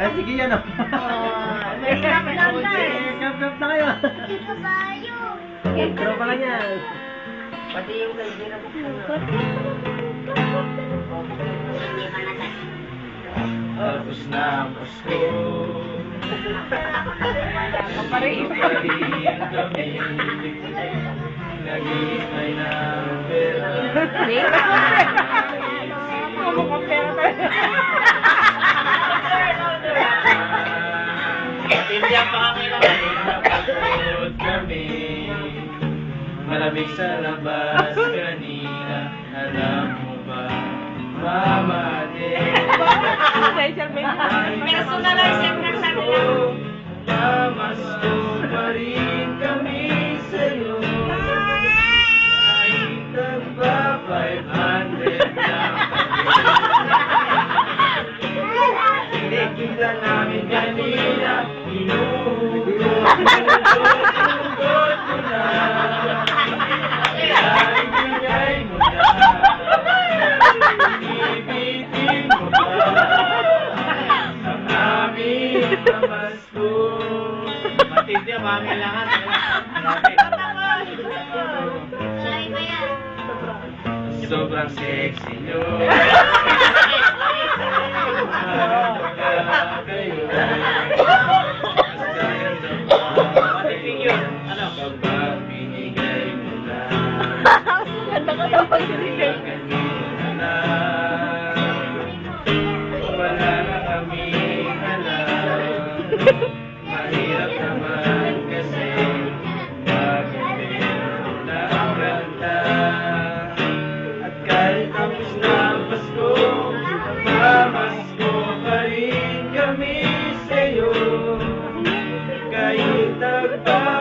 Sige yan o. Mahirap lang na eh. Kap-kap na kayo. Tropa lang yan. Pati yung kaibigan ko. Tapos na ang Pasko. Kapareho. Kami. Nag-iimay ng pera. Ako ka pera tayo. Tindihan pa kami naman. Napagod kami. Malamig sa labas kanina. Alam mo ba? Mama din. Personalized yung nagsarila. Pamasko pa rin kami sa'yo. Kahit nagpa 500 lang kami. Nakikita namin kanina. Inuhugot ko na. Kaya ibigay mo na. Ibitin mo ba ang aming Pasko? Matindi ang mga kailangan. Sobrang sexy nyo. Kapag binigay mo na. Ganda ka daw pag-ibigay. Wala na kami alam. Mahirap naman kasi bakit meron na ang ganda. At kahit tapos na ang Pasko, mamasko pa rin kami sa'yo. Kahit nagpa